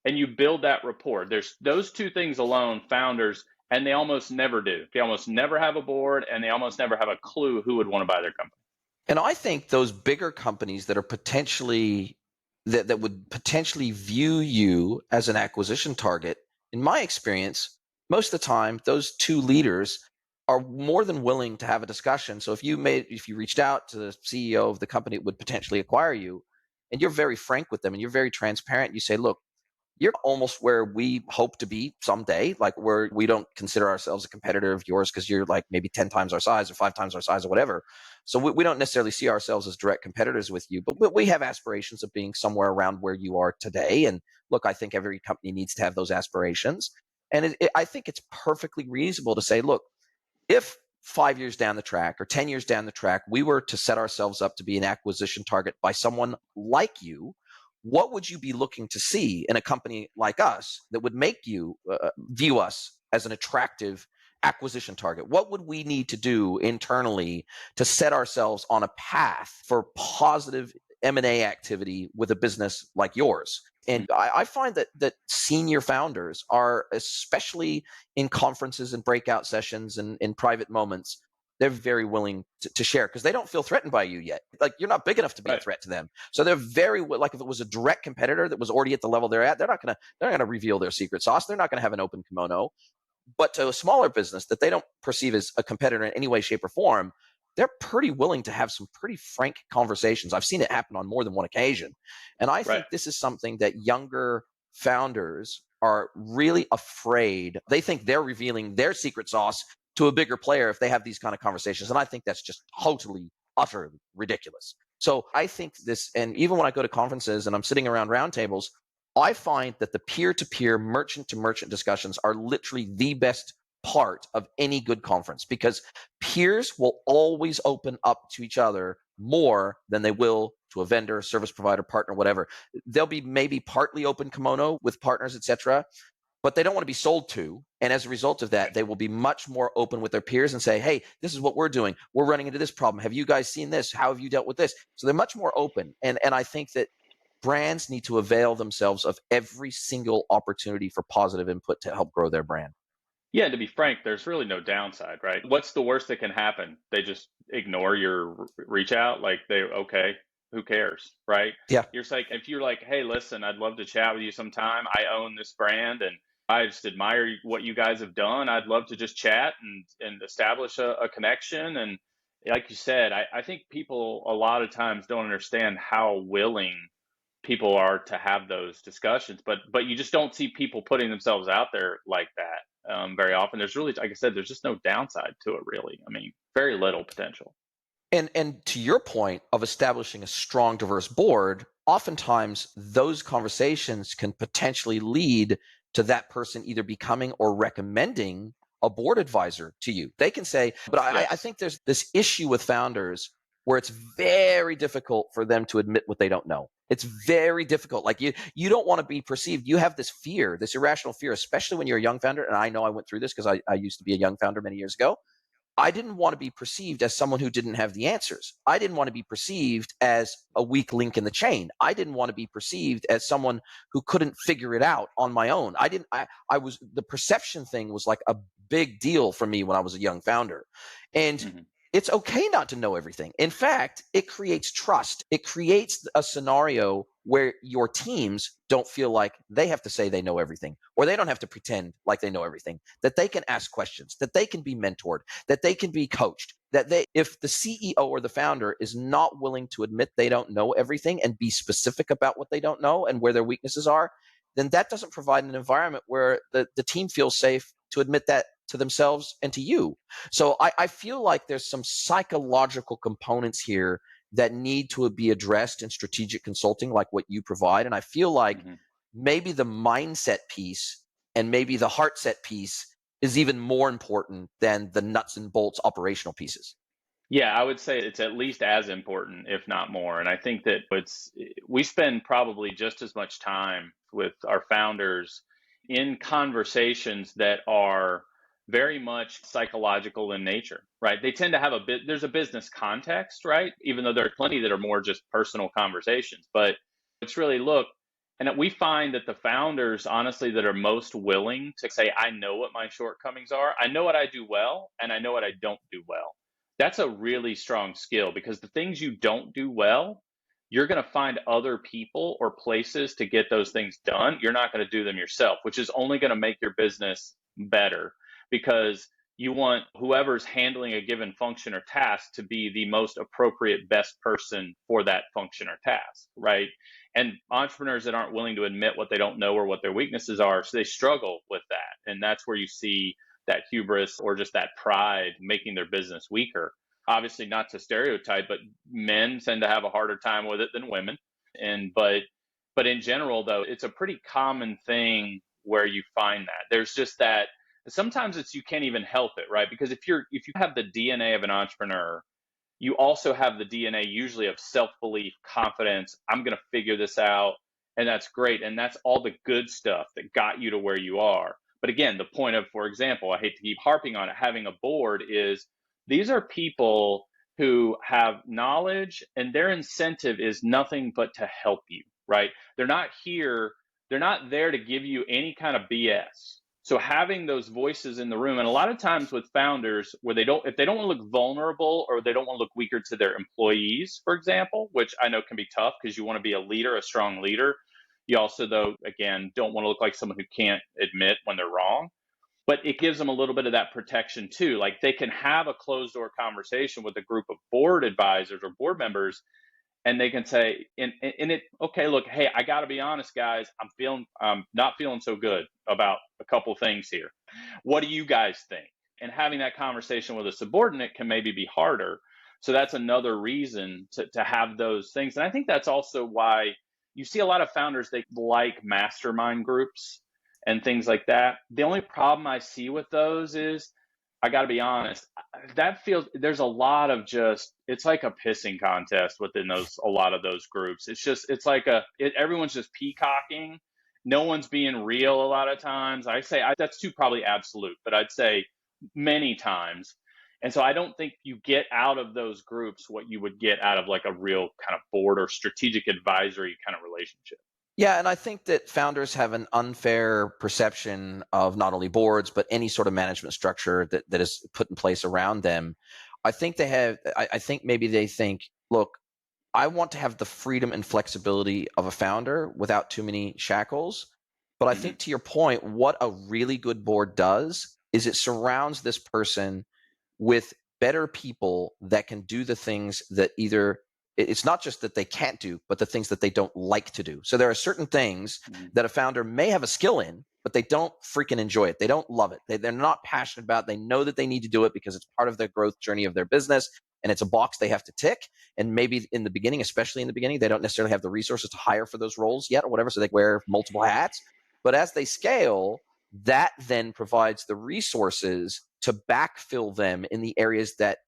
Speaker 2: and you build that rapport. There's those two things alone, founders, and they almost never do. They almost never have a board and they almost never have a clue who would want to buy their company.
Speaker 1: And I think those bigger companies that are potentially that would potentially view you as an acquisition target, in my experience, most of the time those two leaders are more than willing to have a discussion. So if you reached out to the CEO of the company that would potentially acquire you, and you're very frank with them and you're very transparent, you say, look, you're almost where we hope to be someday. Like we don't consider ourselves a competitor of yours because you're like maybe 10 times our size or 5 times our size or whatever. So we don't necessarily see ourselves as direct competitors with you, but we have aspirations of being somewhere around where you are today. And look, I think every company needs to have those aspirations. And I think it's perfectly reasonable to say, look, if 5 years down the track or 10 years down the track, we were to set ourselves up to be an acquisition target by someone like you, what would you be looking to see in a company like us that would make you view us as an attractive acquisition target? What would we need to do internally to set ourselves on a path for positive M&A activity with a business like yours? And I find that senior founders are, especially in conferences and breakout sessions and in private moments, they're very willing to share because they don't feel threatened by you yet. Like you're not big enough to be a threat to them. So they're very like if it was a direct competitor that was already at the level they're at, they're not gonna reveal their secret sauce. They're not gonna have an open kimono. But to a smaller business that they don't perceive as a competitor in any way, shape, or form, they're pretty willing to have some pretty frank conversations. I've seen it happen on more than one occasion. And I think this is something that younger founders are really afraid. They think they're revealing their secret sauce to a bigger player if they have these kind of conversations. And I think that's just totally, utterly ridiculous. So I think this, and even when I go to conferences and I'm sitting around roundtables, I find that the peer-to-peer, merchant-to-merchant discussions are literally the best part of any good conference because peers will always open up to each other more than they will to a vendor, service provider, partner, whatever. They'll be maybe partly open kimono with partners, etc., but they don't want to be sold to. And as a result of that, they will be much more open with their peers and say, hey, this is what we're doing. We're running into this problem. Have you guys seen this? How have you dealt with this? So they're much more open. And I think that brands need to avail themselves of every single opportunity for positive input to help grow their brand.
Speaker 2: Yeah, and to be frank, there's really no downside, right? What's the worst that can happen? They just ignore your reach out, like okay, who cares, right?
Speaker 1: Yeah.
Speaker 2: You're like, if you're like, hey, listen, I'd love to chat with you sometime. I own this brand and I just admire what you guys have done. I'd love to just chat and establish a connection. And like you said, I think people a lot of times don't understand how willing people are to have those discussions, but you just don't see people putting themselves out there like that very often. There's really, like I said, there's just no downside to it, really. I mean, very little potential.
Speaker 1: And to your point of establishing a strong, diverse board, oftentimes those conversations can potentially lead to that person either becoming or recommending a board advisor to you. They can say, but I
Speaker 2: Yes.
Speaker 1: think there's this issue with founders where it's very difficult for them to admit what they don't know. It's very difficult. Like you don't want to be perceived. You have this fear, this irrational fear, especially when you're a young founder. And I know I went through this because I used to be a young founder many years ago. I didn't want to be perceived as someone who didn't have the answers. I didn't want to be perceived as a weak link in the chain. I didn't want to be perceived as someone who couldn't figure it out on my own. I was, the perception thing was like a big deal for me when I was a young founder. And
Speaker 2: Hmm.
Speaker 1: it's okay not to know everything. In fact, it creates trust. It creates a scenario where your teams don't feel like they have to say they know everything, or they don't have to pretend like they know everything, that they can ask questions, that they can be mentored, that they can be coached, that if the CEO or the founder is not willing to admit they don't know everything and be specific about what they don't know and where their weaknesses are, then that doesn't provide an environment where the team feels safe to admit that to themselves and to you. So I feel like there's some psychological components here that need to be addressed in strategic consulting, like what you provide. And I feel like
Speaker 2: Hmm.
Speaker 1: maybe the mindset piece and maybe the heart set piece is even more important than the nuts and bolts operational pieces.
Speaker 2: Yeah, I would say it's at least as important, if not more. And I think that we spend probably just as much time with our founders in conversations that are very much psychological in nature, right? They tend to have there's a business context, right? Even though there are plenty that are more just personal conversations, but it's really and we find that the founders, honestly, that are most willing to say, I know what my shortcomings are, I know what I do well, and I know what I don't do well. That's a really strong skill, because the things you don't do well, you're going to find other people or places to get those things done. You're not going to do them yourself, which is only going to make your business better, because you want whoever's handling a given function or task to be the most appropriate, best person for that function or task, right? And entrepreneurs that aren't willing to admit what they don't know or what their weaknesses are, so they struggle with that. And that's where you see that hubris or just that pride making their business weaker. Obviously, not to stereotype, but men tend to have a harder time with it than women. And but in general, though, it's a pretty common thing where you find that there's just that. Sometimes it's you can't even help it, right? Because if you have the DNA of an entrepreneur, you also have the DNA usually of self-belief, confidence. I'm going to figure this out. And that's great. And that's all the good stuff that got you to where you are. But again, the point of, for example, I hate to keep harping on it, having a board is these are people who have knowledge, and their incentive is nothing but to help you, right? They're not here, they're not there to give you any kind of BS. So having those voices in the room, and a lot of times with founders where if they don't want to look vulnerable, or they don't want to look weaker to their employees, for example, which I know can be tough because you want to be a leader, a strong leader. You also, though, again, don't want to look like someone who can't admit when they're wrong. But it gives them a little bit of that protection too. Like, they can have a closed door conversation with a group of board advisors or board members, and they can say, okay, look, hey, I got to be honest, guys, I'm not feeling so good about a couple things here. What do you guys think? And having that conversation with a subordinate can maybe be harder. So that's another reason to have those things. And I think that's also why you see a lot of founders, they like mastermind groups and things like that. The only problem I see with those is, I got to be honest, there's a lot of it's like a pissing contest within a lot of those groups. It's like everyone's just peacocking. No one's being real a lot of times. That's too probably absolute, but I'd say many times. And so I don't think you get out of those groups what you would get out of like a real kind of board or strategic advisory kind of relationship.
Speaker 1: Yeah, and I think that founders have an unfair perception of not only boards, but any sort of management structure that is put in place around them. I think maybe they think, look, I want to have the freedom and flexibility of a founder without too many shackles. But I
Speaker 2: Hmm.
Speaker 1: think, to your point, what a really good board does is it surrounds this person with better people that can do the things that either it's not just that they can't do, but the things that they don't like to do. So there are certain things that a founder may have a skill in, but they don't freaking enjoy it. They don't love it. They're not passionate about it. They know that they need to do it because it's part of their growth journey of their business, and it's a box they have to tick. And maybe in the beginning, especially in the beginning, they don't necessarily have the resources to hire for those roles yet or whatever, so they wear multiple hats. But as they scale, that then provides the resources to backfill them in the areas that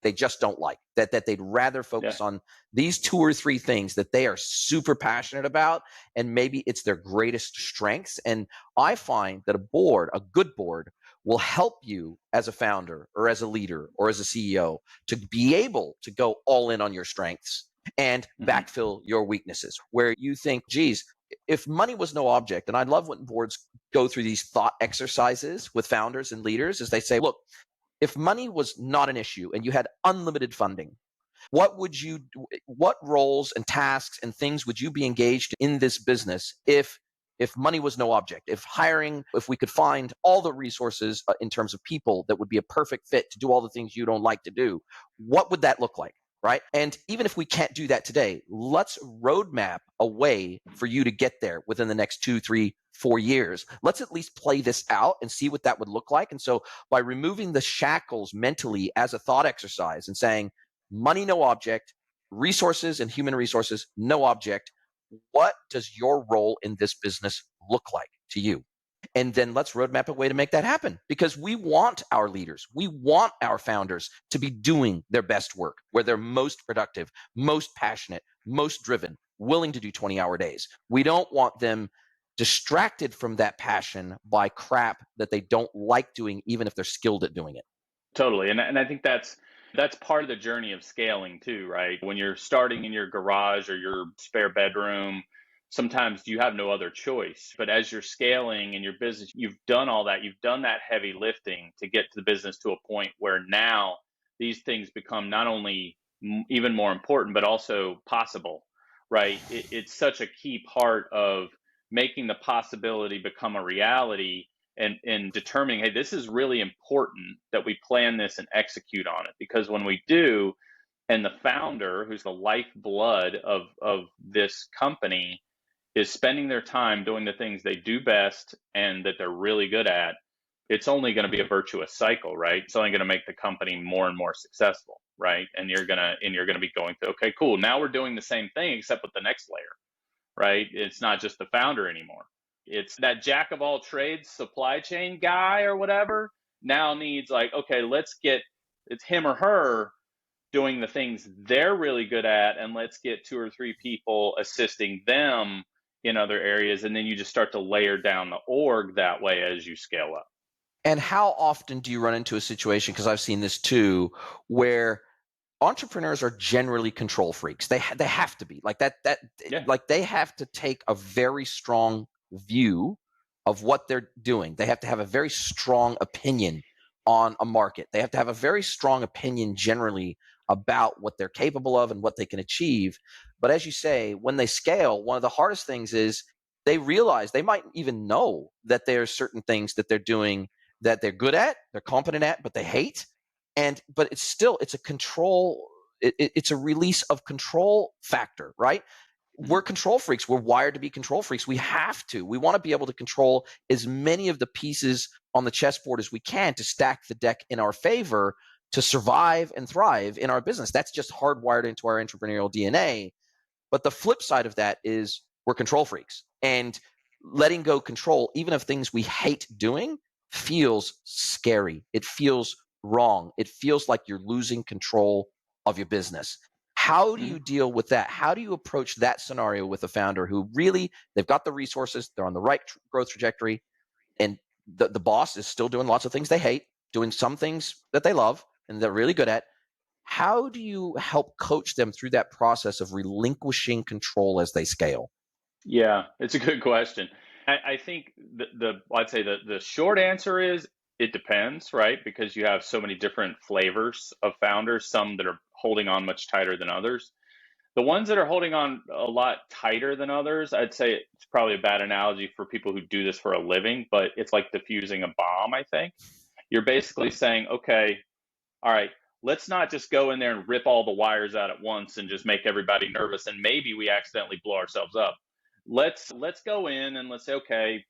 Speaker 1: they just don't like, that they'd rather focus on these 2 or 3 things that they are super passionate about, and maybe it's their greatest strengths. And I find that a good board, will help you as a founder or as a leader or as a CEO to be able to go all in on your strengths and backfill your weaknesses where you think, geez, if money was no object. And I love when boards go through these thought exercises with founders and leaders, is they say, look, if money was not an issue and you had unlimited funding, what roles and tasks and things would you be engaged in this business if money was no object, if we could find all the resources in terms of people that would be a perfect fit to do all the things you don't like to do, what would that look like? Right? And even if we can't do that today, let's roadmap a way for you to get there within the next 2, 3, 4 years. Let's at least play this out and see what that would look like. And so by removing the shackles mentally as a thought exercise and saying, money, no object, resources and human resources, no object, what does your role in this business look like to you? And then let's roadmap a way to make that happen, because we want our leaders, we want our founders to be doing their best work where they're most productive, most passionate, most driven, willing to do 20-hour days. We don't want them distracted from that passion by crap that they don't like doing, even if they're skilled at doing it.
Speaker 2: Totally. And I think that's part of the journey of scaling too, right? When you're starting in your garage or your spare bedroom, sometimes you have no other choice. But as you're scaling in your business, you've done all that. You've done that heavy lifting to get the business to a point where now these things become not only even more important, but also possible, right? It's such a key part of making the possibility become a reality, and determining, hey, this is really important that we plan this and execute on it. Because when we do, and the founder, who's the lifeblood of this company, is spending their time doing the things they do best and that they're really good at, it's only going to be a virtuous cycle, right? It's only going to make the company more and more successful, right? And you're gonna be going through, okay, cool, now we're doing the same thing except with the next layer, right? It's not just the founder anymore. It's that jack of all trades supply chain guy or whatever now needs, like, okay, it's him or her doing the things they're really good at, and let's get 2 or 3 people assisting them in other areas. And then you just start to layer down the org that way as you scale up.
Speaker 1: And how often do you run into a situation, because I've seen this too, where entrepreneurs are generally control freaks? They have to be like that. Like they have to take a very strong view of what they're doing. They have to have a very strong opinion on a market. They have to have a very strong opinion generally about what they're capable of and what they can achieve. But as you say, when they scale, one of the hardest things is they realize they might even know that there are certain things that they're doing that they're good at, they're competent at, but they hate. But it's a control, it's a release of control factor, right? We're control freaks. We're wired to be control freaks. We want to be able to control as many of the pieces on the chessboard as we can to stack the deck in our favor to survive and thrive in our business. That's just hardwired into our entrepreneurial DNA. But the flip side of that is we're control freaks, and letting go control, even of things we hate doing, feels scary. It feels wrong. It feels like you're losing control of your business. How do you deal with that? How do you approach that scenario with a founder who really, they've got the resources, they're on the right growth trajectory, and the boss is still doing lots of things they hate, doing some things that they love and they're really good at? How do you help coach them through that process of relinquishing control as they scale?
Speaker 2: Yeah, it's a good question. I think I'd say the short answer is it depends, right? Because you have so many different flavors of founders, some that are holding on much tighter than others. The ones that are holding on a lot tighter than others, I'd say it's probably a bad analogy for people who do this for a living, but it's like diffusing a bomb, I think. You're basically saying, okay, all right, let's not just go in there and rip all the wires out at once and just make everybody nervous and maybe we accidentally blow ourselves up. Let's go in and let's say, okay,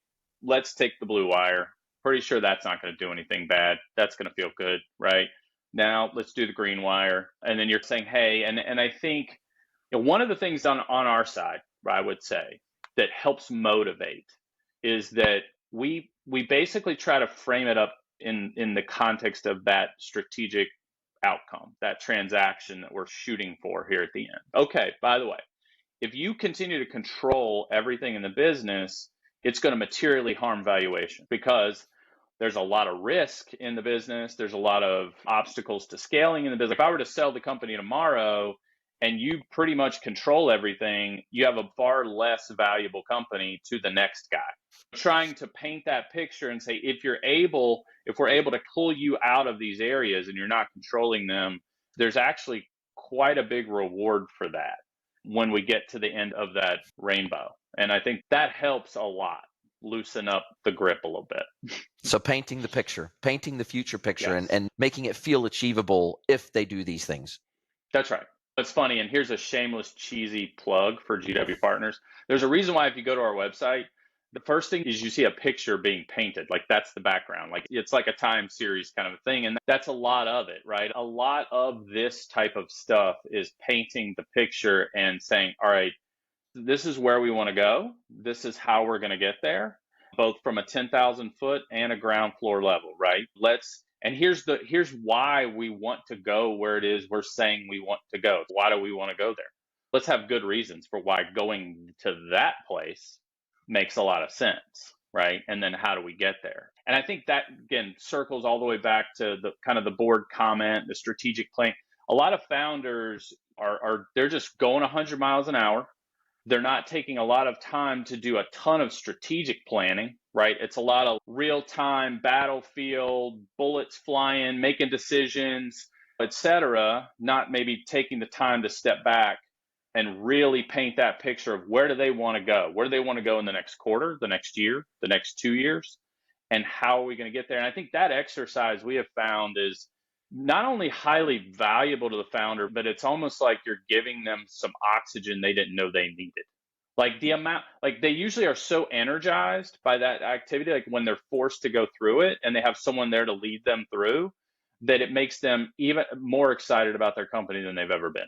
Speaker 2: let's take the blue wire. Pretty sure that's not going to do anything bad. That's going to feel good, right? Now let's do the green wire. And then you're saying, hey, and I think, one of the things on our side, I would say, that helps motivate is that we basically try to frame it up in the context of that strategic outcome, that transaction that we're shooting for here at the end. Okay, by the way, if you continue to control everything in the business, it's going to materially harm valuation because there's a lot of risk in the business. There's a lot of obstacles to scaling in the business. If I were to sell the company tomorrow and you pretty much control everything, you have a far less valuable company to the next guy. Trying to paint that picture and say, if we're able to pull you out of these areas and you're not controlling them, there's actually quite a big reward for that when we get to the end of that rainbow. And I think that helps a lot loosen up the grip a little bit.
Speaker 1: So painting the picture, painting the future picture,
Speaker 2: Yes.
Speaker 1: and making it feel achievable if they do these things.
Speaker 2: That's right. That's funny. And here's a shameless, cheesy plug for GW Partners. There's a reason why if you go to our website, the first thing is you see a picture being painted. Like that's the background. Like it's like a time series kind of a thing. And that's a lot of it, right? A lot of this type of stuff is painting the picture and saying, all right, this is where we want to go. This is how we're going to get there, both from a 10,000 foot and a ground floor level, right? And here's why we want to go where it is we're saying we want to go. Why do we want to go there? Let's have good reasons for why going to that place makes a lot of sense, right? And then how do we get there? And I think that again circles all the way back to the kind of the board comment, the strategic plan. A lot of founders they're just going 100 miles an hour. They're not taking a lot of time to do a ton of strategic planning, right? It's a lot of real-time battlefield, bullets flying, making decisions, etc. Not maybe taking the time to step back and really paint that picture of where do they want to go? Where do they want to go in the next quarter, the next year, the next 2 years? And how are we going to get there? And I think that exercise we have found is not only highly valuable to the founder, but it's almost like you're giving them some oxygen they didn't know they needed. Like the amount, like they usually are so energized by that activity, like when they're forced to go through it and they have someone there to lead them through, that it makes them even more excited about their company than they've ever been.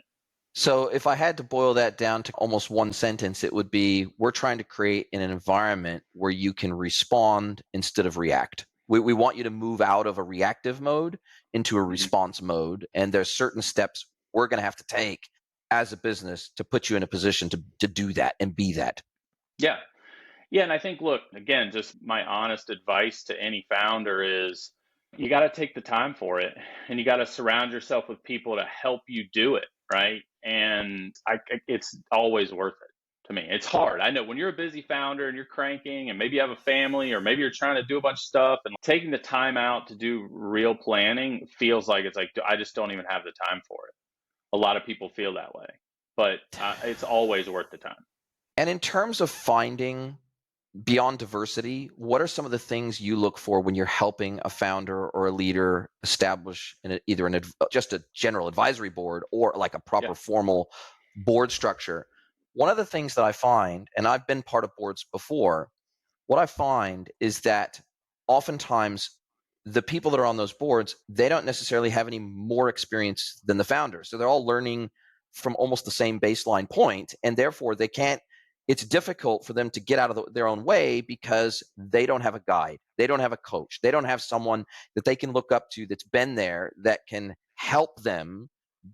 Speaker 1: So if I had to boil that down to almost one sentence, it would be, we're trying to create an environment where you can respond instead of react. We want you to move out of a reactive mode into a response mode. And there's certain steps we're going to have to take as a business to put you in a position to do that and be that.
Speaker 2: Yeah. Yeah. And I think, look, again, just my honest advice to any founder is you got to take the time for it and you got to surround yourself with people to help you do it. Right. And it's always worth it. To me, it's hard. I know when you're a busy founder and you're cranking and maybe you have a family or maybe you're trying to do a bunch of stuff and taking the time out to do real planning feels like it's like, I just don't even have the time for it. A lot of people feel that way, but it's always worth the time.
Speaker 1: And in terms of finding beyond diversity, what are some of the things you look for when you're helping a founder or a leader establish either just a general advisory board or like a proper formal board structure? One of the things that I find, and I've been part of boards before, what I find is that oftentimes the people that are on those boards, they don't necessarily have any more experience than the founders. So they're all learning from almost the same baseline point, and therefore it's difficult for them to get out of their own way because they don't have a guide. They don't have a coach. They don't have someone that they can look up to that's been there that can help them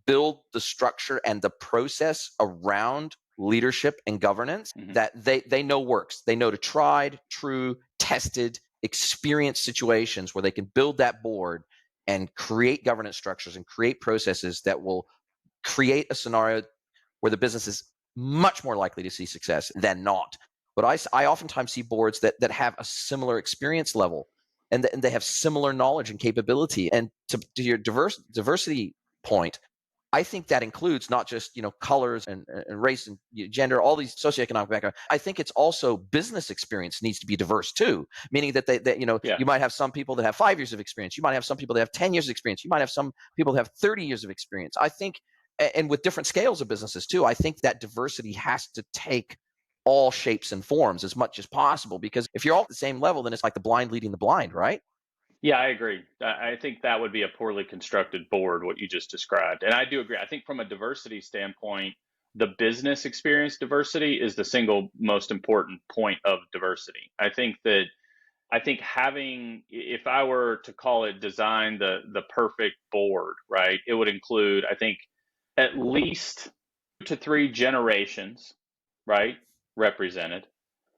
Speaker 1: build the structure and the process around leadership and governance that they know works. They know to tried, true, tested, experienced situations where they can build that board and create governance structures and create processes that will create a scenario where the business is much more likely to see success than not. But I oftentimes see boards that have a similar experience level and they have similar knowledge and capability. And to your diversity point, I think that includes not just, colors and race and gender, all these socioeconomic background. I think it's also business experience needs to be diverse too, meaning that
Speaker 2: Yeah.
Speaker 1: you might have some people that have 5 years of experience. You might have some people that have 10 years of experience. You might have some people that have 30 years of experience. I think, and with different scales of businesses too, I think that diversity has to take all shapes and forms as much as possible, because if you're all at the same level, then it's like the blind leading the blind, right?
Speaker 2: Yeah, I agree. I think that would be a poorly constructed board, what you just described. And I do agree. I think from a diversity standpoint, the business experience diversity is the single most important point of diversity. I think having, if I were to call it design the perfect board, right, it would include, I think, at least 2 to 3 generations, right, represented.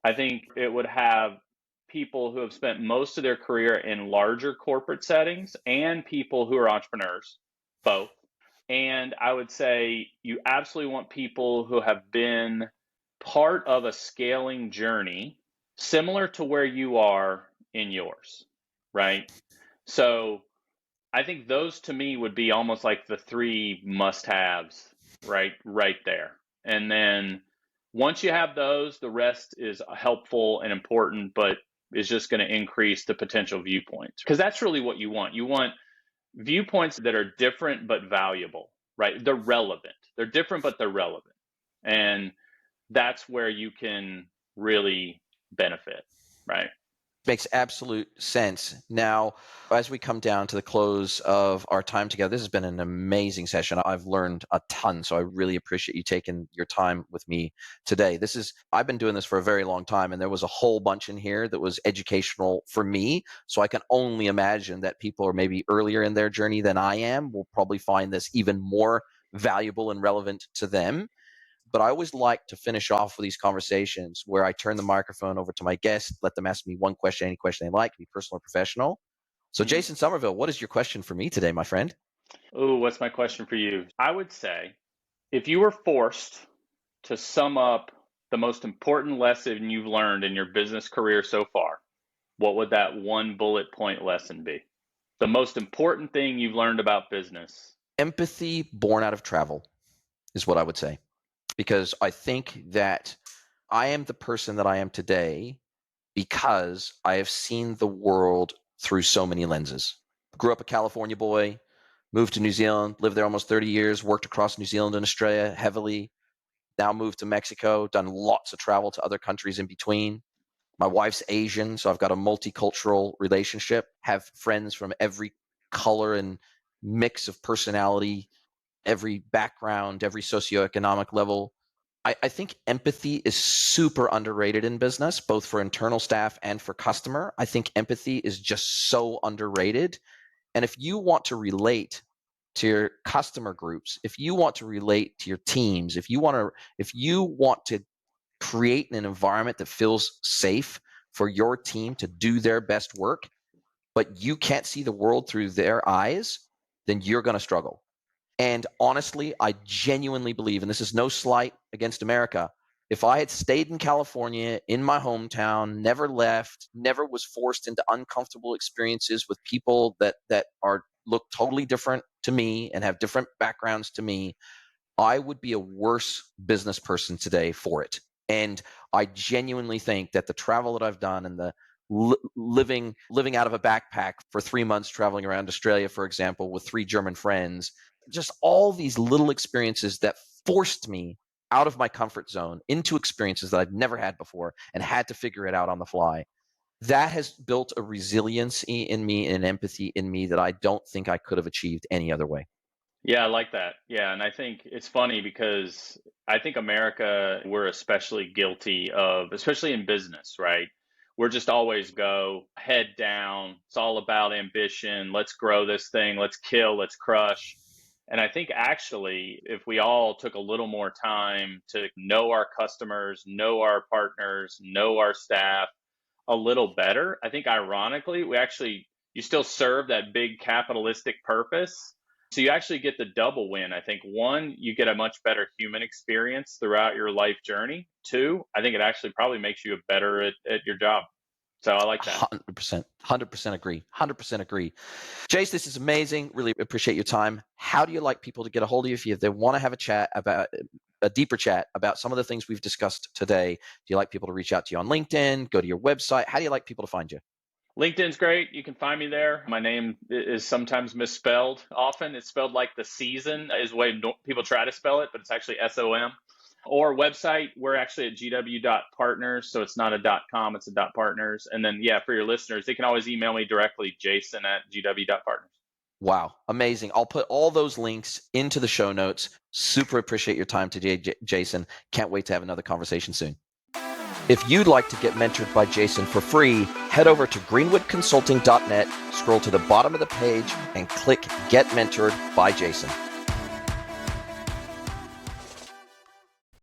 Speaker 2: I think it would have people who have spent most of their career in larger corporate settings and people who are entrepreneurs, both. And I would say you absolutely want people who have been part of a scaling journey similar to where you are in yours, right? So I think those to me would be almost like the three must-haves, right there. And then once you have those, the rest is helpful and important, but is just going to increase the potential viewpoints. Because that's really what you want. You want viewpoints that are different but valuable, right? They're relevant. They're different, but they're relevant. And that's where you can really benefit, right?
Speaker 1: Makes absolute sense. Now, as we come down to the close of our time together, this has been an amazing session. I've learned a ton, so I really appreciate you taking your time with me today. I've been doing this for a very long time, and there was a whole bunch in here that was educational for me. So I can only imagine that people are maybe earlier in their journey than I am will probably find this even more valuable and relevant to them. But I always like to finish off with these conversations where I turn the microphone over to my guest, let them ask me one question, any question they like, be personal or professional. So,
Speaker 2: Mm-hmm.
Speaker 1: Jason Somerville, what is your question for me today, my friend?
Speaker 2: Oh, what's my question for you? I would say if you were forced to sum up the most important lesson you've learned in your business career so far, what would that one bullet point lesson be? The most important thing you've learned about business.
Speaker 1: Empathy born out of travel is what I would say, because I think that I am the person that I am today because I have seen the world through so many lenses. Grew up a California boy, moved to New Zealand, lived there almost 30 years, worked across New Zealand and Australia heavily, now moved to Mexico, done lots of travel to other countries in between. My wife's Asian, so I've got a multicultural relationship, have friends from every color and mix of personality, every background, every socioeconomic level. I think empathy is super underrated in business, both for internal staff and for customer. I think empathy is just so underrated. And if you want to relate to your customer groups, if you want to relate to your teams, if you want to create an environment that feels safe for your team to do their best work, but you can't see the world through their eyes, then you're going to struggle. And honestly, I genuinely believe, and this is no slight against America, if I had stayed in California, in my hometown, never left, never was forced into uncomfortable experiences with people that are look totally different to me and have different backgrounds to me, I would be a worse business person today for it. And I genuinely think that the travel that I've done and the living out of a backpack for 3 months, traveling around Australia, for example, with 3 German friends, just all these little experiences that forced me out of my comfort zone into experiences that I've never had before and had to figure it out on the fly. That has built a resiliency in me and an empathy in me that I don't think I could have achieved any other way.
Speaker 2: Yeah, I like that. Yeah, and I think it's funny because I think America, we're especially guilty of, especially in business, right? We're just always go head down. It's all about ambition. Let's grow this thing. Let's kill. Let's crush. And I think actually, if we all took a little more time to know our customers, know our partners, know our staff a little better, I think ironically, you still serve that big capitalistic purpose. So you actually get the double win. I think one, you get a much better human experience throughout your life journey. Two, I think it actually probably makes you better at your job. So I like that.
Speaker 1: 100% agree. 100% agree. Jace, this is amazing. Really appreciate your time. How do you like people to get a hold of you if they want to have a deeper chat about some of the things we've discussed today? Do you like people to reach out to you on LinkedIn, go to your website? How do you like people to find you?
Speaker 2: LinkedIn's great. You can find me there. My name is sometimes misspelled. Often it's spelled like the season is the way people try to spell it, but it's actually SOM. Or website, we're actually at gw.partners. So it's not a .com, it's a .partners. And then, yeah, for your listeners, they can always email me directly, jason@gw.partners.
Speaker 1: Wow, amazing. I'll put all those links into the show notes. Super appreciate your time today, Jason. Can't wait to have another conversation soon. If you'd like to get mentored by Jason for free, head over to greenwoodconsulting.net, scroll to the bottom of the page, and click Get Mentored by Jason.